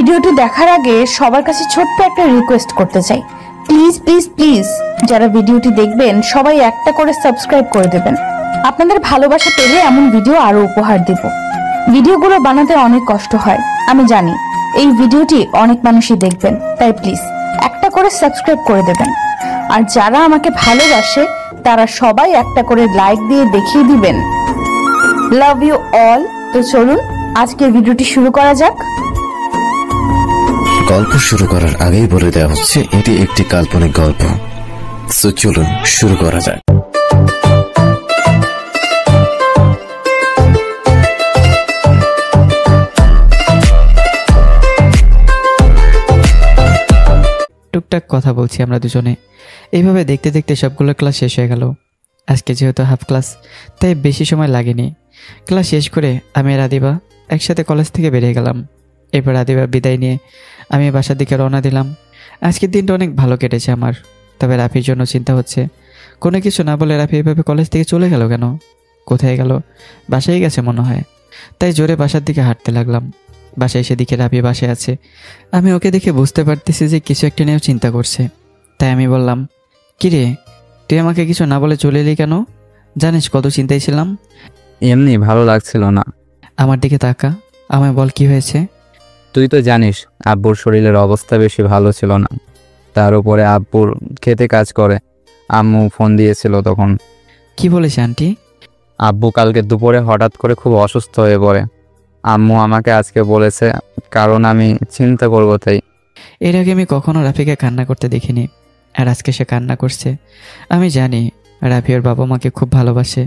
ভিডিওটি দেখার আগে সবার কাছে ছোট্ট একটা রিকোয়েস্ট করতে চাই, প্লিজ প্লিজ প্লিজ যারা ভিডিওটি দেখবেন সবাই একটা করে সাবস্ক্রাইব করে দেবেন। আপনাদের ভালোবাসা পেলে এমন ভিডিও আরো উপহার দিব। ভিডিওগুলো বানাতে অনেক কষ্ট হয়, আমি জানি। এই ভিডিওটি অনেক মানুষই দেখবেন, তাই প্লিজ একটা করে সাবস্ক্রাইব করে দেবেন। আর যারা আমাকে ভালোবাসে তারা সবাই একটা করে লাইক দিয়ে দেখিয়ে দিবেন লাভ ইউ অল। তো চলুন আজকের ভিডিওটি শুরু করা যাক। গল্প শুরু করার আগেই বলে দেওয়া হচ্ছে এটি একটি কাল্পনিক গল্প। সো চলুন শুরু করা যাক। টুকটাক কথা বলছি আমরা দুজনে। এইভাবে দেখতে দেখতে সবগুলো ক্লাস শেষ হয়ে গেল। আজকে যেহেতু হাফ ক্লাস, তাই বেশি সময় লাগেনি। ক্লাস শেষ করে আমি আর আদিবা একসাথে কলেজ থেকে বেরিয়ে গেলাম। এরপর আদিবা বিদায় নিয়ে আমি বাসার দিকে রওনা দিলাম। আজকের দিনটা অনেক ভালো কেটেছে আমার, তবে রাফির জন্য চিন্তা হচ্ছে। কোনো কিছু না বলে রাফি এভাবে কলেজ থেকে চলে গেল কেন? কোথায় গেল? বাসায় গেছে মনে হয়। তাই জোরে বাসার দিকে হাঁটতে লাগলাম। বাসায় এসে দিকে রাফি বাসায় আছে। আমি ওকে দেখে বুঝতে পারতেছি যে কিছু একটা নিয়েও চিন্তা করছে। তাই আমি বললাম, কিরে তুই আমাকে কিছু না বলে চলে এলি কেন? জানিস কত চিন্তায় ছিলাম। এমনি ভালো লাগছিল না। আমার দিকে তাকা, আমায় বল কি হয়েছে। তুই তো জানিস আব্বুর শরীরের অবস্থা বেশি ভালো ছিল না। তার উপরে আব্বুর খেতে কাজ করে। আম্মু ফোন দিয়েছিল তখন। কি বলেছে আন্টি? আব্বু কালকে দুপুরে হঠাৎ করে খুব অসুস্থ হয়ে পড়ে। আম্মু আমাকে আজকে বলেছে, কারণ আমি চিন্তা করবো তাই। এর আগে আমি কখনো রাফিকে কান্না করতে দেখিনি, আর আজকে সে কান্না করছে। আমি জানি রাফি ওর বাবা মাকে খুব ভালোবাসে,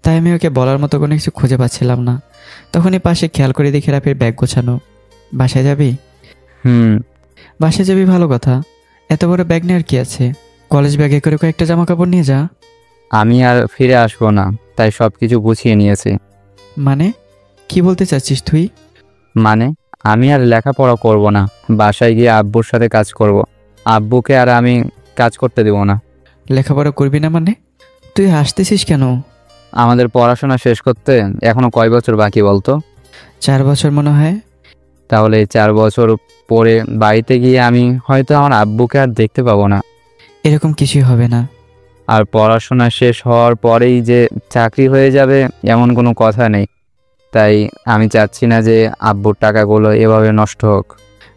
তাই আমি ওকে বলার মতো কোনো কিছু খুঁজে পাচ্ছিলাম না। তখনই পাশে খেয়াল করে দেখি রাফির ব্যাগ গোছানো। বাসায় যাবি? বাসায় যাবি, ভালো কথা। এত বড় ব্যাগ নেওয়ার কি আছে? কলেজ ব্যাগে করে কয়েকটা জামা কাপড় নিয়ে যা। আমি আর ফিরে আসবো না, তাই সব কিছু গুছিয়ে নিয়েছি। মানে কি বলতে চাচ্ছিস তুই? মানে আমি আর লেখাপড়া করব না, বাসায় গিয়ে আব্বুর সাথে কাজ করব। আব্বুকে আর আমি কাজ করতে দেব না। লেখাপড়া করবি না মানে? তুই হাসতেছিস কেন? আমাদের পড়াশোনা শেষ করতে এখনো কয় বছর বাকি বলতো? 4 বছর মনে হয়। তাহলে 4 বছর পরে বাড়িতে গিয়ে আমি হয়তো আমার আব্বুকে আর দেখতে পাবো না। এরকম কিছুই হবে না। আর পড়াশোনা শেষ হওয়ার পরেই যে চাকরি হয়ে যাবে এমন কোনো কথা নেই। তাই আমি চাচ্ছি না যে আব্বুর টাকাগুলো এভাবে নষ্ট হোক।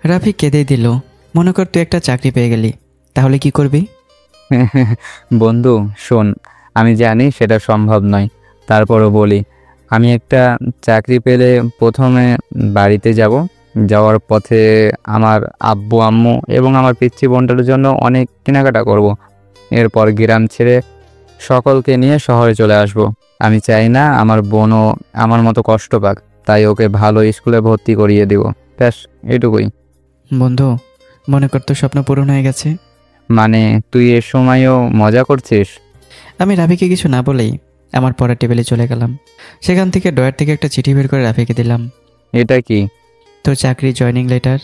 রাফি কেঁদেই দিল। মনে কর তুই একটা চাকরি পেয়ে গেলি, তাহলে কি করবি? বন্ধু শোন, আমি জানি সেটা সম্ভব নয়, তারপরও বলি। আমি একটা চাকরি পেলে প্রথমে বাড়িতে যাব। যাওয়ার পথে আমার আব্বু আম্মু এবং আমার পিচ্চি বোনটার জন্য অনেক কেনাকাটা করব। এরপর গ্রাম ছেড়ে সকলকে নিয়ে শহরে চলে আসব। আমি চাই না আমার বোনও আমার মতো কষ্ট পাক, তাই ওকে ভালো স্কুলে ভর্তি করিয়ে দিব। ব্যাস এটুকুই। বন্ধু, মনে কর তোর স্বপ্ন পূরণ হয়ে গেছে। মানে তুই এর সময়ও মজা করছিস? আমি রাফিকে কিছু না বলেই আমার পড়ার টেবিলে চলে গেলাম। সেখান থেকে ড্রয়ার থেকে একটা চিঠি বের করে রাফিকে দিলাম। এটা কি? তোর চাকরি জয়নিং লেটার।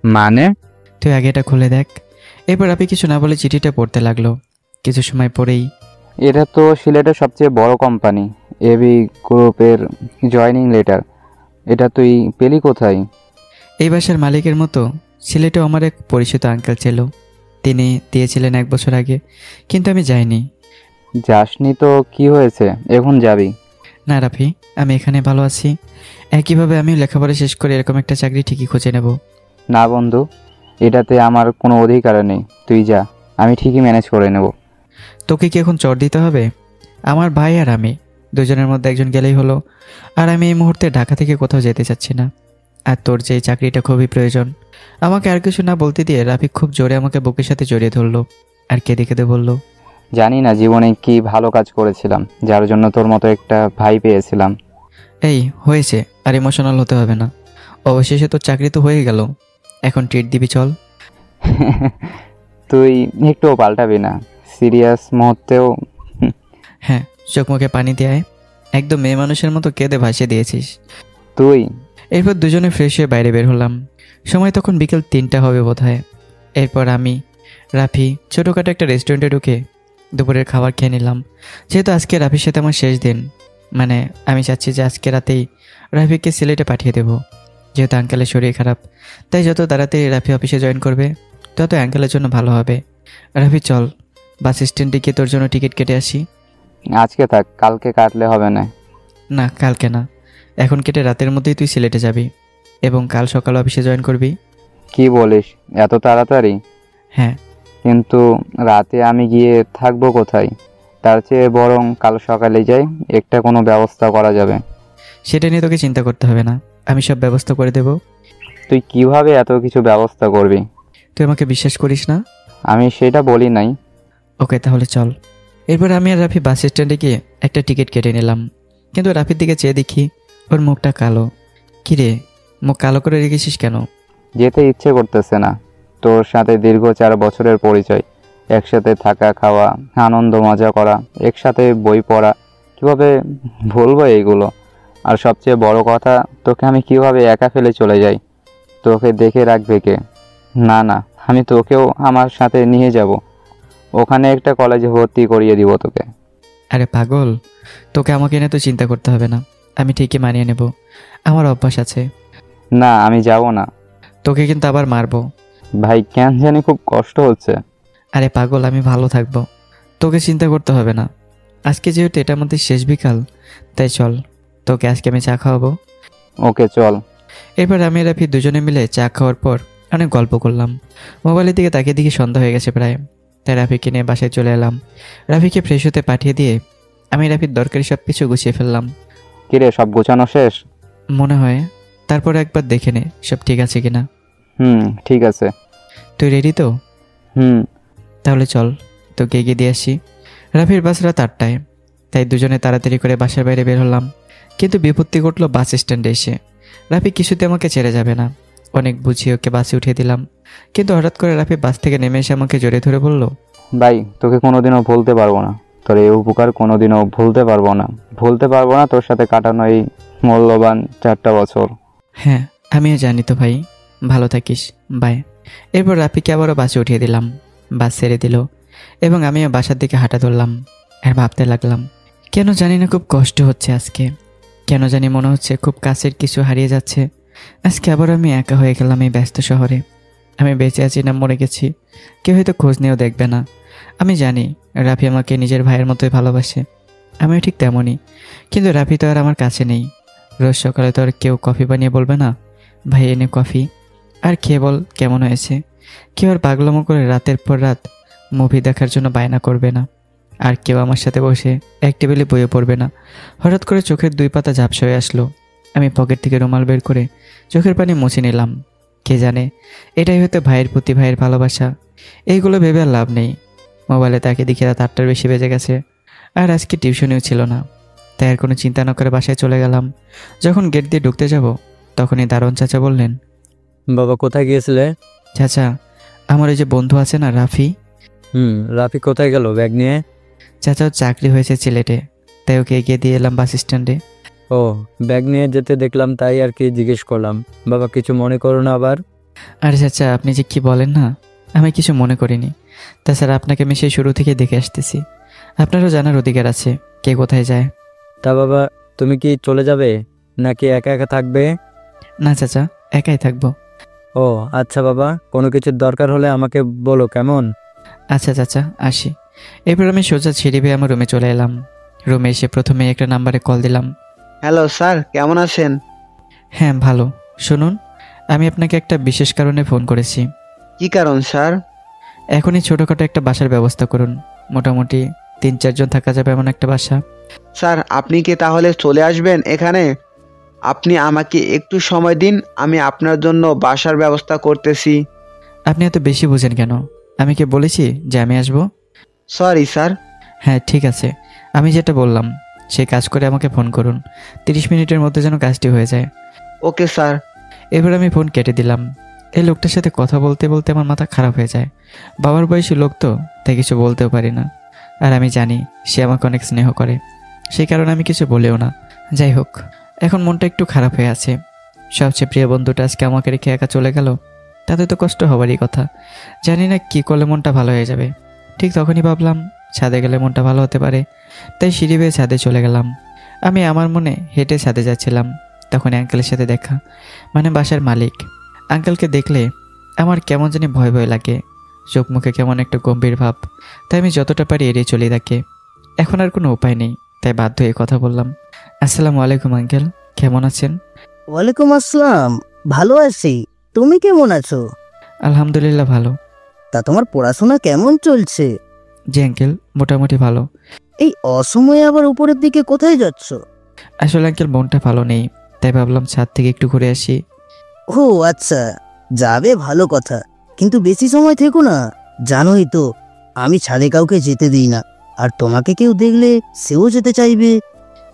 মানে? তুই আগে এটা খুলে দেখ। এরপর রাফি কিছু না বলে চিঠিটা পড়তে লাগলো। কিছু সময় পরেই, এটা তো সিলেটের সবচেয়ে বড় কোম্পানি এবি গ্রুপের জয়নিং লেটার। এটা তুই পেলি কোথায়? এই বাসার মালিকের মতো সিলেটেও আমার এক পরিচিত আঙ্কেল ছিল। তিনি দিয়েছিলেন 1 বছর আগে, কিন্তু আমি যাইনি। যাসনি তো কি হয়েছে, এখন যাবি? না রাফি, আমি এখানে ভালো আছি। একইভাবে আমি লেখাপড়া শেষ করে এরকম একটা চাকরি ঠিকই খুঁজে নেব। না বন্ধু, এটাতে আমার কোনো অধিকার নেই। তুই যা, আমি ঠিকই ম্যানেজ করে নেব। তোকে কি এখন চড় দিতে হবে? আমার ভাই আর আমি দুজনের মধ্যে একজন গেলেই হলো। আর আমি এই মুহূর্তে ঢাকা থেকে কোথাও যেতে চাচ্ছি না। আর তোর যে চাকরিটা খুবই প্রয়োজন। আমাকে আর কিছু না বলতে দিয়ে রাফি খুব জোরে আমাকে বুকের সাথে জড়িয়ে ধরলো আর কেঁদে কেঁদে বলল, জানি না জীবনে কি ভালো কাজ করেছিলাম, যার জন্য তোর মতো একটা ভাই পেয়েছিলাম। এই হয়েছে, আর ইমোশনাল হতে হবে না। অবশেষে তোর চাকরি তো হয়ে গেল, এখন ট্রিট দিবি চল। তুই একটুও পাল্টাবি না, সিরিয়াস মুহূর্তেও। হ্যাঁ, চোখ মুখে পানি দেয়, একদম মেয়ে মানুষের মতো কেঁদে ভাসিয়ে দিয়েছিস তুই। এরপর দুজনে ফ্রেশ হয়ে বাইরে বের হলাম। সময় তখন বিকেল 3টা হবে বোধহয়। এরপর আমি রাফি ছোটোখাটো একটা রেস্টুরেন্টে ঢুকে দুপুরের খাবার খেয়ে নিলাম। যেহেতু আজকে রাফির সাথে আমার শেষ দিন, মানে আমি চাচ্ছি যে আজকে রাতেই রাফিকে সিলেটে পাঠিয়ে দেব। যেহেতু আঙ্কেলের শরীর খারাপ, তাই যত তাড়াতাড়ি রাফি অফিসে জয়েন করবে তত আঙ্কেলের জন্য ভালো হবে। রাফি চল, বাস স্ট্যান্ডে গিয়ে তোর জন্য টিকিট কেটে আসি। আজকে থাক, কালকে কাটলে হবে না। না, কালকে না, এখন কেটে রাতের মধ্যেই তুই সিলেটে যাবি এবং কাল সকাল অফিসে জয়েন করবি। কি বলিস, এত তাড়াতাড়ি? হ্যাঁ। কিন্তু রাতে আমি গিয়ে থাকবো কোথায়? তার চেয়ে বরং কাল সকালে যাই, একটা কোনো ব্যবস্থা করা যাবে। সেটা নিয়ে তোকে চিন্তা করতে হবে না, আমি সব ব্যবস্থা করে দেব। তুই কিভাবে এত কিছু ব্যবস্থা করবি? তুই আমাকে বিশ্বাস করিস না? আমি সেটা বলি নাই। ওকে, তাহলে চল। এরপর আমি আর রাফি বাস স্ট্যান্ডে গিয়ে একটা টিকিট কেটে নিলাম, কিন্তু রাফির দিকে চেয়ে দেখি ওর মুখটা কালো। কিরে, মুখ কালো করে রেখেছিস কেন? যেতে ইচ্ছে করতেছে না। তোর সাথে দীর্ঘ 4 বছরের পরিচয়, একসাথে থাকা, খাওয়া, আনন্দ মজা করা, একসাথে বই পড়া, কিভাবে ভুলবো এইগুলো? আর সবচেয়ে বড় কথা, তোকে আমি কিভাবে একা ফেলে চলে যাই? তোকে দেখে রাখবে কে? না না, আমি তোকেও আমার সাথে নিয়ে যাব, ওখানে একটা কলেজে ভর্তি করিয়ে দিব তোকে। আরে পাগল, তোকে আমাকে এনে তো চিন্তা করতে হবে না, আমি ঠিকই মানিয়ে নেব, আমার অভ্যাস আছে। না, আমি যাব না। তোকে কিন্তু আবার মারবো। ভাই, কেন জানি খুব কষ্ট হচ্ছে। আরে পাগল, আমি ভালো থাকবো, তোকে চিন্তা করতে হবে না। আজকে যেহেতু এটা আমাদের শেষ বিকাল, তাই চল, তোকে আজকে আমি চা খাওয়াবো। ওকে, চল। এরপর আমি আর রাফি দুজনে মিলে চা খাওয়ার পর অনেক গল্প করলাম। মোবাইলের দিকে তাকিয়ে দেখি সন্ধ্যা হয়ে গেছে প্রায়, তাই রাফিকে নিয়ে বাসায় চলে এলাম। রাফিকে ফ্রেশ হতে পাঠিয়ে দিয়ে আমি রাফির দরকারি সব কিছু গুছিয়ে ফেললাম। কিরে, সব গোছানো শেষ? মনে হয়। তারপর একবার দেখে নে সব ঠিক আছে কিনা। ঠিক আছে। তুই রেডি তো? তাহলে চল, তোকে এগিয়ে দিয়ে আসি। রাফির বাস রাত 8টায়, তাই দুজনে তাড়াতাড়ি করে বাসার বাইরে বের হলাম। কিন্তু বিপত্তি ঘটলো বাস স্ট্যান্ডে এসে। রাফি কিছুতে আমাকে ছেড়ে যাবে না, অনেক বুঝিয়ে ওকে বাসে উঠিয়ে দিলাম, কিন্তু হঠাৎ করে রাফি বাস থেকে নেমে এসে আমাকে জড়িয়ে ধরে বলল, ভাই, তোকে কোনোদিনও ভুলতে পারবো না, তোর এই উপকার কোনোদিনও ভুলতে পারবো না, তোর সাথে কাটানো এই মূল্যবান 4টা বছর। হ্যাঁ আমিও জানি তো ভাই, ভালো থাকিস, বাই। এরপর রাফিকে আবারও বাসে উঠিয়ে দিলাম, বাস ছেড়ে দিল এবং আমিও বাসার দিকে হাঁটা ধরলাম। আর ভাবতে লাগলাম, কেন জানি না খুব কষ্ট হচ্ছে আজকে, কেন জানি মনে হচ্ছে খুব কাছের কিছু হারিয়ে যাচ্ছে। আজকে আবার আমি একা হয়ে গেলাম এই ব্যস্ত শহরে। আমি বেঁচে আছি না মরে গেছি, কেউ হয়তো খোঁজ নিয়েও দেখবে না। আমি জানি রাফি আমাকে নিজের ভাইয়ের মতোই ভালোবাসে, আমিও ঠিক তেমনই। কিন্তু রাফি তো আর আমার কাছে নেই। রোজ সকালে তো আর কেউ কফি বানিয়ে বলবে না, ভাই এনে কফি, আর খেয়ে বল কেমন হয়েছে। কেউ আর পাগলামো করে রাতের পর রাত মুভি দেখার জন্য বায়না করবে না। আর কেউ আমার সাথে বসে এক টেবিলে বইয়ে পড়বে না। হঠাৎ করে চোখের 2 পাতা ঝাপসা হয়ে আসলো। আমি পকেট থেকে রুমাল বের করে চোখের পানি মুছে নিলাম। কে জানে এটাই হয়তো ভাইয়ের প্রতি ভাইয়ের ভালোবাসা। এইগুলো ভেবে আর লাভ নেই। মোবাইলে তাকে দেখি রাত 8টার বেশি বেজে গেছে, আর আজকে টিউশনিও ছিল না, তাই আর কোনো চিন্তা না করে বাসায় চলে গেলাম। যখন গেট দিয়ে ঢুকতে যাব তখনই দারোয়ান চাচা বললেন, বাবা কোথায় গিয়েছিলে? চাচা, আমার ওই যে বন্ধু আছে না রাফি, রাফি কোথায় গেল ব্যাগ নিয়ে? চাচাও চাকরি হয়েছে সিলেটে, তাই ওকে এগিয়ে দিয়ে এলাম বাস স্ট্যান্ডে। ও, ব্যাগ নিয়ে যেতে দেখলাম, তাই আর কি জিজ্ঞেস করলাম। বাবা কিছু মনে করো না আবার। আরে চাচা, আপনি যে কি বলেন না, আমি কিছু মনে করিনি। তাছাড়া আপনাকে আমি সেই শুরু থেকে দেখে আসতেছি, আপনারও জানার অধিকার আছে কে কোথায় যায়। তা বাবা, তুমি কি চলে যাবে নাকি একা একা থাকবে? না চাচা, একাই থাকবো। ও আচ্ছা বাবা, কোনো কিছুর দরকার হলে আমাকে বলো, কেমন? আচ্ছা চাচা, আসি। এরপর আমি সোজা সিঁড়ি বেয়ে আমার রুমে চলে এলাম। রুমে এসে প্রথমে একটা নাম্বারে কল দিলাম। হ্যালো স্যার, কেমন আছেন? হ্যাঁ ভালো। শুনুন, আমি আপনাকে একটা বিশেষ কারণে ফোন করেছি। কি কারণ স্যার? এখনই ছোটোখাটো একটা বাসার ব্যবস্থা করুন, মোটামুটি 3-4 জন থাকা যাবে এমন একটা বাসা। স্যার, আপনি কি তাহলে চলে আসবেন এখানে? আপনি আমাকে একটু সময় দিন, আমি আপনার জন্য বাসার ব্যবস্থা করতেছি। আপনি এত বেশি বুঝেন কেন? আমি কি বলেছি যে আমি আসবো? Sorry sir. হ্যাঁ ঠিক আছে, আমি যেটা বললাম সেই কাজ করে আমাকে ফোন করুন। 30 মিনিটের মধ্যে যেন কাজটি হয়ে যায়। Okay sir. এবার আমি ফোন কেটে দিলাম। এই লোকটার সাথে কথা বলতে বলতে আমার মাথা খারাপ হয়ে যায়। বাবার বয়সী লোক তো, তাই কিছু বলতেও পারি না। আর আমি জানি সে আমাকে অনেক স্নেহ করে, সেই কারণে আমি কিছু বলেও না। যাই হোক, এখন মনটা একটু খারাপ হয়ে আছে। সবচেয়ে প্রিয় বন্ধুটা আজকে আমাকে রেখে একা চলে গেল, তাতে তো কষ্ট হবারই কথা। জানি না কী করলে মনটা ভালো হয়ে যাবে। ঠিক তখনই ভাবলাম ছাদে গেলে মনটা ভালো হতে পারে, তাই সিঁড়ি বেয়ে ছাদে চলে গেলাম। আমি আমার মনে হেঁটে ছাদে যাচ্ছিলাম, তখন আঙ্কেলের সাথে দেখা, মানে বাসার মালিক। আঙ্কেলকে দেখলে আমার কেমন জানি ভয় ভয় লাগে, চোখ মুখে কেমন একটা গম্ভীর ভাব। তাই আমি যতটা পারি এড়িয়ে চলি তাকে। এখন আর কোনো উপায় নেই, তাই বাধ্য হয়ে কথা বললাম। আসসালামু আলাইকুম আঙ্কেল, কেমন আছেন? ওয়ালাইকুম আসসালাম। ভালো আছি, তুমি কেমন আছো? আলহামদুলিল্লাহ ভালো। তা তোমার পড়াশোনা কেমন চলছে? জি আঙ্কেল, মোটামুটি ভালো। এই অসময়ে আবার উপরের দিকে কোথায় যাচ্ছ? আসলে আঙ্কেল মনটা ভালো নেই, তাই ভাবলাম ছাদ থেকে একটু ঘুরে আসি। ও আচ্ছা, যাবে ভালো কথা, কিন্তু বেশি সময় থেকো না। জানোই তো আমি ছাদে কাউকে যেতে দিই না, আর তোমাকে কেউ দেখলে সেও যেতে চাইবে।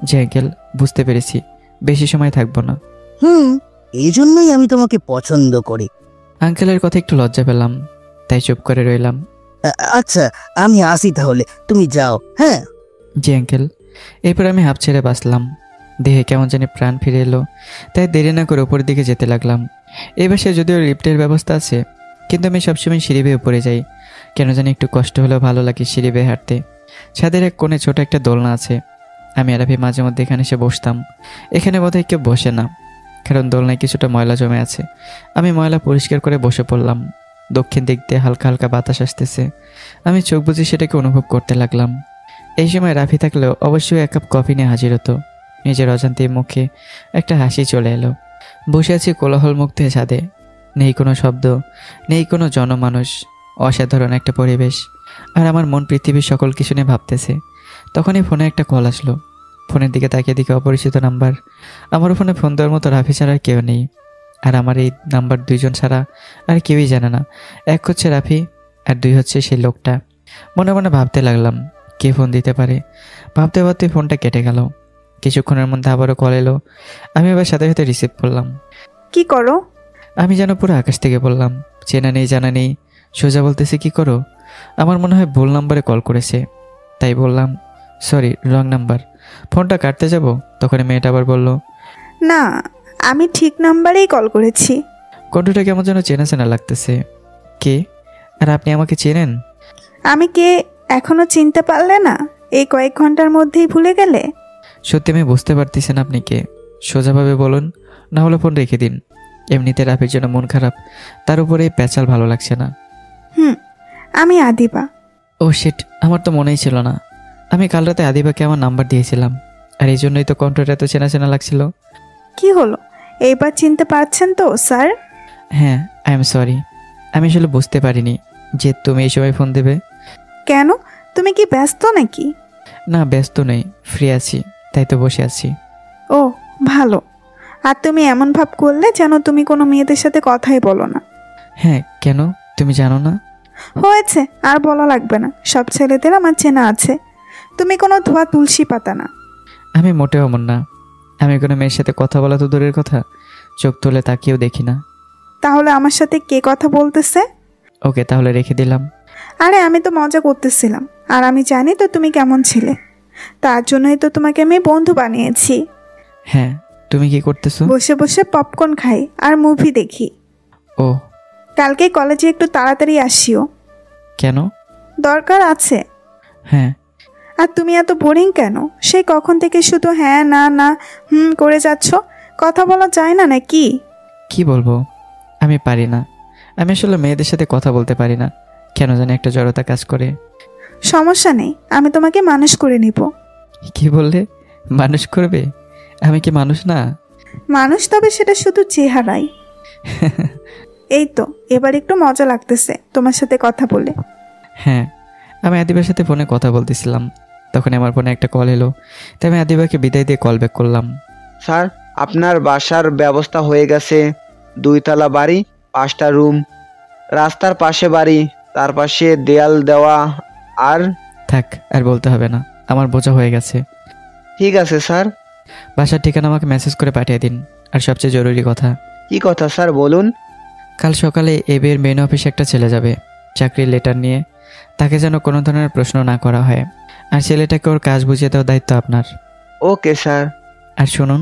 জি আঙ্কেল, বুঝতে পেরেছি, বেশি সময় থাকবো না। এই জন্যই আমি তোমাকে পছন্দ করি। আঙ্কেলের কথা একটু লজ্জা পেলাম, তাই চুপ করে রইলাম। আচ্ছা, আমি আসি তাহলে, তুমি যাও। হ্যাঁ। জি আঙ্কেল। এরপর আমি হাঁপ ছেড়ে বাঁচলাম, দেহে কেমন জানি প্রাণ ফিরে এলো। তাই দেরি না করে উপরের দিকে যেতে লাগলাম। এই বাসায় যদিও লিফটের ব্যবস্থা আছে, কিন্তু আমি সবসময় সিঁড়ি বেয়ে উপরে যাই। কেন জানি একটু কষ্ট হলেও ভালো লাগে সিঁড়ি বেয়ে হাঁটতে। ছাদের এক কোণে ছোট একটা দোলনা আছে, আমি আর আফি মাঝে মধ্যে এখানে এসে বসতাম। এখানে বোধহয় কেউ বসে না, কারণ দোলনায় কিছুটা ময়লা জমে আছে। আমি ময়লা পরিষ্কার করে বসে পড়লাম। দক্ষিণ দিক দিয়ে হালকা হালকা বাতাস আসতেছে, আমি চোখ বুজে সেটাকে অনুভব করতে লাগলাম। এই সময় রাফি থাকলেও অবশ্যই এক কাপ কফি নিয়ে হাজির হতো। নিজের অজান্তে মুখে একটা হাসি চলে এলো। বসে আছি কোলাহল মুক্ত ছাদে, নেই কোনো শব্দ, নেই কোনো জনমানুষ, অসাধারণ একটা পরিবেশ। আর আমার মন পৃথিবীর সকল কিছু নিয়ে ভাবতেছে। তখনই ফোনে একটা কল আসলো। ফোনের দিকে তাকিয়ে দিকে অপরিচিত নাম্বার। আমার ফোনে ফোন দেওয়ার মতো রাফি ছাড়া আর কেউ নেই, আর আমার এই নাম্বার দুইজন ছাড়া আর কেউই জানে না। এক হচ্ছে রাফি, আর দুই হচ্ছে সেই লোকটা। মনে মনে ভাবতে লাগলাম কে ফোন দিতে পারে। ভাবতে ভাবতে ফোনটা কেটে গেল। কিছুক্ষণের মধ্যে আবারও কল এলো। আমি আবার সাথে সাথে রিসিভ করলাম। কি করো? আমি যেন পুরো আকাশ থেকে বললাম, চেনা নেই জানা নেই, সোজা বলতেছে কি করো। আমার মনে হয় ভুল নাম্বারে কল করেছে, তাই বললাম সরি, রং নাম্বার। ফোনটা কাটতে যাব, তখন মেয়েটা আবার বলল, না, আমি ঠিক নাম্বারেই কল করেছি। কণ্ঠটা কেমন যেন চেনা চেনা লাগতেছে। কে? আর আপনি আমাকে চেনেন? আমি কে এখনো চিনতে পারলে না? এই কয়েক ঘন্টার মধ্যেই ভুলে গেলে? সত্যি আমি বুঝতে পারতেছেন আপনি কে। সোজাভাবে বলুন, না হলে ফোন রেখে দিন। এমনিতে রাফির জন্য মন খারাপ, তার উপরে এই প্যাচাল ভালো লাগছে না। আমি আদিবা। ও শিট, আমার তো মনেই ছিল না। আমি কাল রাতে আদিবাকে আমার নাম্বার দিয়েছিলাম, আর এই জন্যই তো কণ্ঠটা এত চেনা চেনা লাগছিল। কি হলো, এইবার চিনতে পারছেন তো স্যার? হ্যাঁ, আই এম সরি। আমি আসলে বুঝতে পারিনি যে তুমি এই সময় ফোন দেবে। কেন, তুমি কি ব্যস্ত নাকি? না, ব্যস্ত নেই, ফ্রি আছি, তাই তো বসে আছি। ও ভালো। আর তুমি এমন ভাব করলে যেন তুমি কোনো মেয়েদের সাথে কথাই বলো না। হ্যাঁ, কেন, তুমি জানো না? হয়েছে, আর বলা লাগবে না, সব ছেলেদের আমার চেনা আছে। তুমি কোনো ধোয়া তুলসী পাতা না। আমি মোটেও এমন না। আমি কোনো মেয়ের সাথে কথা বলা তো দূরের কথা, চোখ তুলে তাকিয়েও দেখি না। তাহলে আমার সাথে কে কথা বলতেছে? ওকে, তাহলে রেখে দিলাম। আরে আমি তো মজা করতেছিলাম, আর আমি জানি তো তুমি কেমন ছিলে, তার জন্যই তো তোমাকে আমি বন্ধু বানিয়েছি। হ্যাঁ, তুমি কি করতেছো? বসে বসে পপকর্ন খাই আর মুভি দেখি। ও, কালকে কলেজে একটু তাড়াতাড়ি আসিও। কেন? দরকার আছে। হ্যাঁ। আর তুমি এত বোরিং কেন? সেই কখন থেকে শুধু হ্যাঁ না না করে যাচ্ছ, কথা বলা যায় না নাকি? কি বলবো, আমি পারি না। আমি আসলে মেয়েদের সাথে কথা বলতে পারি না, কেন জানি একটা জড়তা কাজ করে। সমস্যা নেই, আমি তোমাকে মানুষ করে নিব। কি বললে? মানুষ করবে? আমি কি মানুষ না? মানুষ, তবে সেটা শুধু চেহারাই। এই তো এবার একটু মজা লাগতেছে তোমার সাথে কথা বলে। হ্যাঁ, আমি আদিবার সাথে ফোনে কথা বলতেছিলাম, তখন আমার ফোনে একটা কল এলো, তাই আমি আদিবাকে বিদায় দিয়ে কল ব্যাক করলাম। স্যার, আপনার বাসার ব্যবস্থা হয়ে গেছে। 2 তলা বাড়ি, 5টা রুম, রাস্তার পাশে বাড়ি, তার পাশে দেয়াল দেওয়া। আর থাক, আর বলতে হবে না, আমার বোঝা হয়ে গেছে। ঠিক আছে স্যার। বাসার ঠিকানা আমাকে মেসেজ করে পাঠিয়ে দিন। আর সবচেয়ে জরুরি কথা। কি কথা স্যার, বলুন। কাল সকালে এবির মেন অফিসে একটা ছেলে যাবে চাকরির লেটার নিয়ে। তাকে যেন কোনো ধরনের প্রশ্ন না করা হয়, আর ছেলেটাকে ওর কাজ বুঝিয়ে দেওয়ার দায়িত্ব আপনার। Okay sir. আর শুনুন।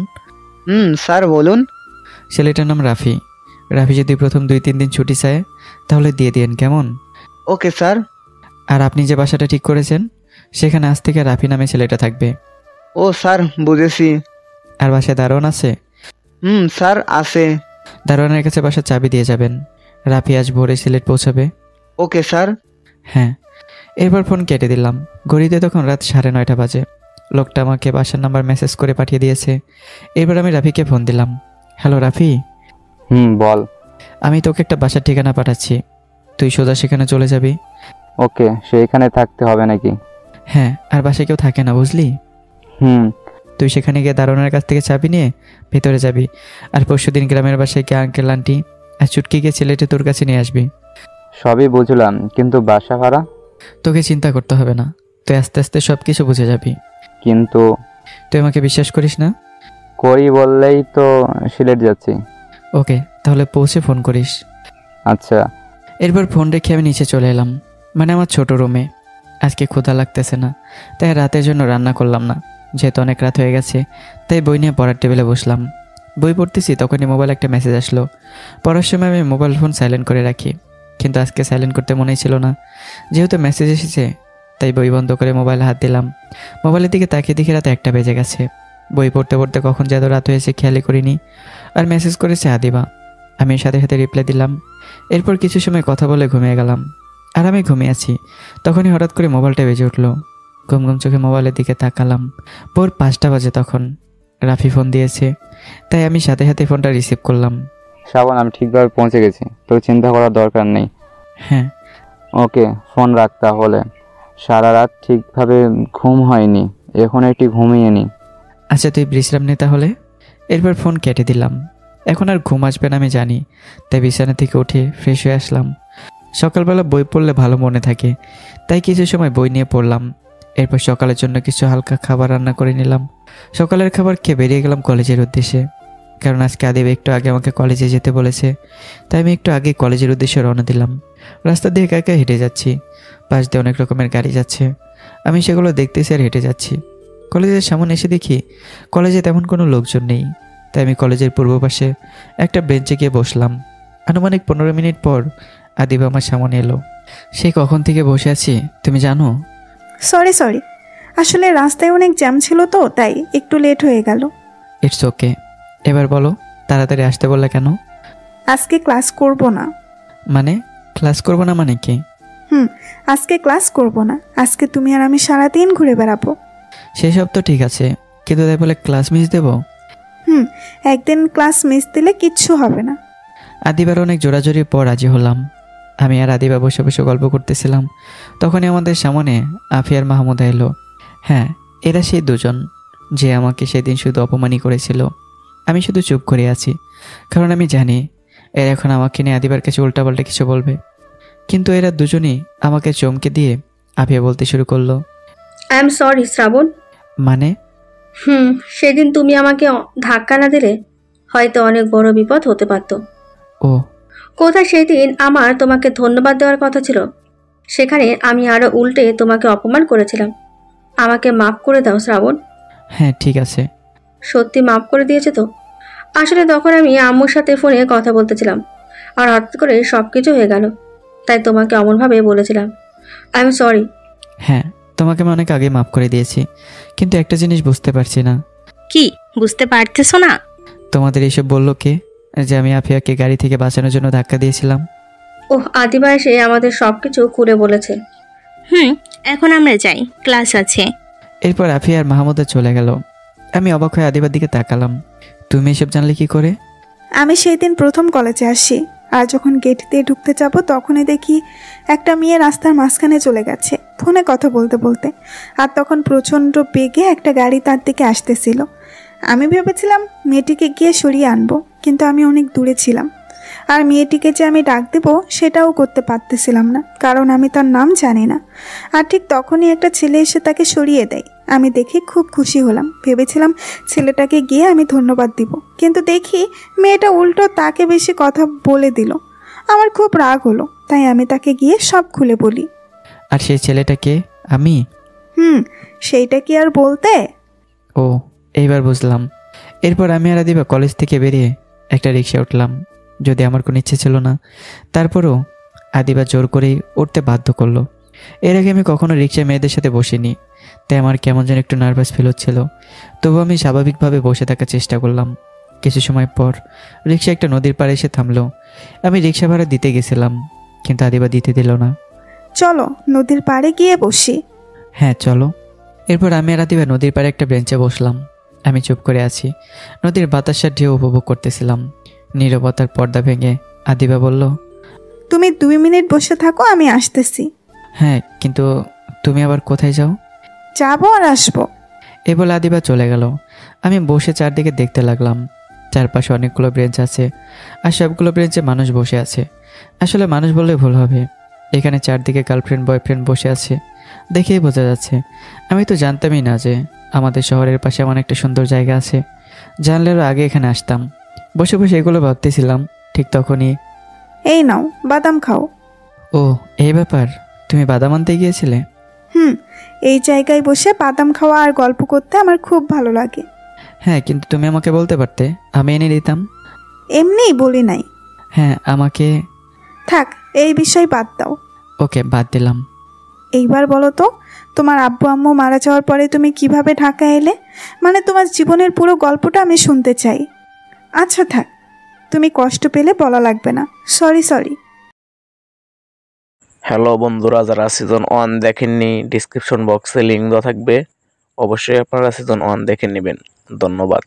স্যার বলুন। ছেলেটার নাম রাফি। রাফি যদি প্রথম 2-3 দিন ছুটি চায় তাহলে দিয়ে দিন, কেমন? Okay sir. আর আপনি যে বাসাটা ঠিক করেছেন সেখানে আজ থেকে রাফি নামে ছেলেটা থাকবে। ও স্যার, বুঝেছি। আর বাসায় দারোয়ান আছে? স্যার আছে। দারোয়ানের কাছে বাসার চাবি দিয়ে যাবেন। রাফি আজ ভোরে সিলেট পৌঁছাবে। Okay sir. হ্যাঁ। এরপর ফোন কেটে দিলাম। ঘড়িতে তখন রাত 9:30 বাজে। লোকটা আমাকে বাসার নাম্বার মেসেজ করে পাঠিয়ে দিয়েছে। এরপর আমি রাফিকে ফোন দিলাম। হ্যালো রাফি, বল। আমি তোকে একটা বাসার ঠিকানা পাঠাচ্ছি, তুই সোজা সেখানে চলে যাবি। ওকে, সেইখানে থাকতে হবে নাকি? হ্যাঁ, আর বাসায় কেউ থাকে না বুঝলি। তুই সেখানে গিয়ে দারোয়ানের কাছ থেকে চাবি নিয়ে ভেতরে যাবি। আর পরশুদিন গ্রামের বাসায় গিয়ে আঙ্কেল আন্টি আর চুটকি গিয়ে ছেলেটি তোর কাছে নিয়ে আসবি। সবই বুঝলাম, কিন্তু বাসা ভাড়া? তোকে চিন্তা করতে হবে না, তুই আস্তে আস্তে সব কিছু বুঝে যাবি। কিন্তু তুই আমাকে বিশ্বাস করিস না? করি বললেই তো সিলেট যাচ্ছি। ওকে, তাহলে পৌঁছে ফোন করিস। আচ্ছা। এরপর ফোন রেখে আমি নিচে চলে এলাম, মানে আমার ছোট রুমে। আজকে ক্ষুধা লাগতেছে না, তাই রাতের জন্য রান্না করলাম না। যেহেতু অনেক রাত হয়ে গেছে, তাই বই নিয়ে পড়ার টেবিলে বসলাম। বই পড়তেছি, তখনই মোবাইল একটা মেসেজ আসলো। পড়ার সময় আমি মোবাইল ফোন সাইলেন্ট করে রাখি, কিন্তু আজকে সাইলেন্ট করতে মনেই ছিল না। যেহেতু মেসেজ এসেছে, তাই বই বন্ধ করে মোবাইলে হাত দিলাম। মোবাইলের দিকে তাকিয়ে দেখি রাত 1টা বেজে গেছে। বই পড়তে পড়তে কখন যে এত রাত হয়েছে খেয়ালই করিনি। আর মেসেজ করেছে আদিবা। আমি সাথে সাথে রিপ্লাই দিলাম। এরপর কিছু সময় কথা বলে ঘুমিয়ে গেলাম। আর আমি ঘুমিয়ে আছি, তখনই হঠাৎ করে মোবাইলটা বেজে উঠলো। ঘুম ঘুম চোখে মোবাইলের দিকে তাকালাম। ভোর 5টা বাজে তখন। রাফি ফোন দিয়েছে, তাই আমি সাথে সাথে ফোনটা রিসিভ করলাম। শ্রাবণ, আমি ঠিকভাবে পৌঁছে গেছি, তোর চিন্তা করার দরকার নেই। হ্যাঁ। ওকে, ফোন রাখ তাহলে। সারা রাত ঠিকভাবে ঘুম হয়নি, এখন একটু ঘুমিয়ে নি। আচ্ছা, তুই বিশ্রাম নে তাহলে। এরপর ফোন কেটে দিলাম। এখন আর ঘুম আসবে না আমি জানি, তাই বিছানা থেকে উঠে ফ্রেশ হয়ে আসলাম। সকালবেলা বই পড়লে ভালো মনে থাকে, তাই কিছু সময় বই নিয়ে পড়লাম। এরপর সকালের জন্য কিছু হালকা খাবার রান্না করে নিলাম। সকালের খাবার খেয়ে বেরিয়ে গেলাম কলেজের উদ্দেশ্যে, কারণ আজকে আদিব একটু আগে আমাকে কলেজে যেতে বলেছে। তাই আমি একটু আগে কলেজের উদ্দেশ্যে রওনা দিলাম। রাস্তা দিয়ে একা একা হেঁটে যাচ্ছি, পাশ দিয়ে অনেক রকমের গাড়ি যাচ্ছে। আমি সেগুলো দেখতেছি আর হেঁটে যাচ্ছি। কলেজের সামনে এসে দেখি কলেজে তেমন কোনো লোকজন নেই, তাই আমি কলেজের পূর্ব পাশে একটা বেঞ্চে গিয়ে বসলাম। আনুমানিক 15 মিনিট পর আদিব আমার সামনে এলো। সে কখন থেকে বসে আছি তুমি জানো? সরি, আসলে রাস্তায় অনেক জ্যাম ছিল তো, তাই একটু লেট হয়ে গেল। It's okay. এবার বলো, তাড়াতাড়ি আসতে বললে কেন? আজকে ক্লাস করব না। মানে ক্লাস করবো না মানে কি? আজকে ক্লাস করব না। আজকে তুমি আর আমি সারাদিন ঘুরে বেড়াবো। সেসব তো ঠিক আছে, কিন্তু তাই বলে ক্লাস মিস দেবো? একদিন ক্লাস মিস দিলে কিচ্ছু হবে না। আদিবার অনেক জোরাজোরির পর রাজি হলাম। আমি আর আদিবা বসে বসে গল্প করতেছিলাম। তখনই আমাদের সামনে আফি আর মাহমুদা এলো। হ্যাঁ, এরা সেই দুজন যে আমাকে সেদিন শুধু অপমানই করেছিল। আমি শুধু চুপ করে আছি, কারণ আমি জানি এরা এখন আমাকে নিয়ে আদিবার কাছে উল্টাপাল্টা কিছু বলবে। কিন্তু এরা দুজনই আমাকে চমকে দিয়ে আফিয়া বলতে শুরু করলো, আই এম সরি শ্রাবণ। মানে? সেদিন তুমি আমাকে ধাক্কা না দিলে হয়তো অনেক বড় বিপদ হতে পারত। ও কোথায় সেদিন আমার তোমাকে ধন্যবাদ দেওয়ার কথা ছিল, সেখানে আমি আরো উল্টে তোমাকে অপমান করেছিলাম। আমাকে মাফ করে দাও শ্রাবণ। হ্যাঁ ঠিক আছে। সত্যি মাফ করে দিয়েছে তো? আসলে তখন আমি আম্মুর সাথে ফোনে কথা বলতেছিলাম, আর হঠাৎ করে সবকিছু হয়ে গেল, তাই তোমাকে অমনভাবে বলেছিলাম। I am sorry. হ্যাঁ, তোমাকে আমি অনেক আগে মাফ করে দিয়েছি, কিন্তু একটা জিনিস বুঝতে পারছি না। কি বুঝতে পারতেছো না? তোমাদের এইসব বললো কে, যে আমি আফিয়াকে গাড়ি থেকে বাঁচানোর জন্য ধাক্কা দিয়েছিলাম? ওহ, আদিবা এসে আমাদের সবকিছু খুলে বলেছে। এখন আমরা যাই, ক্লাস আছে। এরপর আফিয়া আর মাহমুদা চলে গেল। আমি অবাক হয়ে আদিবার দিকে তাকালাম। তুমি এসব জানলে কি করে? আমি সেই দিন প্রথম কলেজে আসি, আর যখন গেট দিয়ে ঢুকতে যাব তখনই দেখি একটা মেয়ে রাস্তার মাঝখানে চলে গেছে ফোনে কথা বলতে বলতে। আর তখন প্রচণ্ড বেগে একটা গাড়ি তার দিকে আসতেছিল। আমি ভেবেছিলাম মেয়েটিকে গিয়ে সরিয়ে আনবো, কিন্তু আমি অনেক দূরে ছিলাম। আর মেয়েটিকে যে আমি ডাক দেবো সেটাও করতে পারতেছিলাম না, কারণ আমি তার নাম জানি না। আর ঠিক তখনই একটা ছেলে এসে তাকে সরিয়ে দেয়। আমি দেখে খুব খুশি হলাম, ভেবেছিলাম ছেলেটাকে গিয়ে আমি ধন্যবাদ দিব, কিন্তু দেখি মেয়েটা উল্টো তাকে বেশি কথা বলে দিল। আমার খুব রাগ হলো, তাই আমি তাকে গিয়ে সব খুলে বলি। আর সেই ছেলেটাকে আমি? সেইটা কি আর বলতে? ও, এইবার বুঝলাম। এরপর আমি আর আদিবা কলেজ থেকে বেরিয়ে একটা রিক্সা উঠলাম, যদি আমার কোনো ইচ্ছে ছিল না। তারপরও আদিবা জোর করেই উঠতে বাধ্য করলো। এর আগে আমি কখনো রিক্সায় মেয়েদের সাথে বসিনি, তাই আমার কেমন যেন একটু নার্ভাস ফিল হচ্ছিল। তবু আমি স্বাভাবিকভাবে বসে থাকার চেষ্টা করলাম। কিছু সময় পর রিক্সা একটা নদীর পাড়ে এসে থামলো। আমি রিক্সা ভাড়া দিতে গেছিলাম, কিন্তু আদিবা দিতে দিল না। চলো নদীর পাড়ে গিয়ে বসি। হ্যাঁ চলো। এরপর আমি আর আদিবা নদীর পাড়ে একটা বেঞ্চে বসলাম। আমি চুপ করে আছি, নদীর বাতাসের ঢেউ উপভোগ করতেছিলাম। নীরবতার পর্দা ভেঙে আদিবা বলল, তুমি 2 মিনিট বসে থাকো, আমি আসতেছি। হ্যাঁ, কিন্তু তুমি আবার কোথায় যাও? যাবো আর আসবো। এ বলে আদিবা চলে গেল। আমি বসে চারদিকে দেখতে লাগলাম। চারপাশে অনেকগুলো বেঞ্চ আছে, আর সবগুলো বেঞ্চে মানুষ বসে আছে। আসলে মানুষ বললে ভুল হবে, এখানে চারদিকে গার্লফ্রেন্ড বয়ফ্রেন্ড বসে আছে, দেখেই বোঝা যাচ্ছে। আমি তো জানতামই না যে আমাদের শহরের পাশে এমন একটা সুন্দর জায়গা আছে। জানলেও আগে এখানে আসতাম। বসে বসে এগুলো ভাবতেছিলাম, ঠিক তখনই এই নাও বাদাম খাও। ও এই ব্যাপার, তুমি বাদাম আনতে গিয়েছিলে? এই জায়গায় বসে বাদাম খাওয়া আর গল্প করতে আমার খুব ভালো লাগে। হ্যাঁ, কিন্তু তুমি আমাকে বলতে পারতে, আমি এনে দিতাম। এমনিই বলি নাই। হ্যাঁ আমাকে। থাক, এই বিষয় বাদ দাও। ওকে, বাদ দিলাম। এইবার বলো তো, তোমার আব্বু আম্মু মারা যাওয়ার পরে তুমি কিভাবে ঢাকা এলে? মানে তোমার জীবনের পুরো গল্পটা আমি শুনতে চাই। আচ্ছা থাক, তুমি কষ্ট পেলে বলা লাগবে না। সরি। হ্যালো বন্ধুরা, যারা সিজন 1 দেখেননি, ডিসক্রিপশন বক্সে লিঙ্ক দেওয়া থাকবে, অবশ্যই আপনারা সিজন 1 দেখে নেবেন। ধন্যবাদ।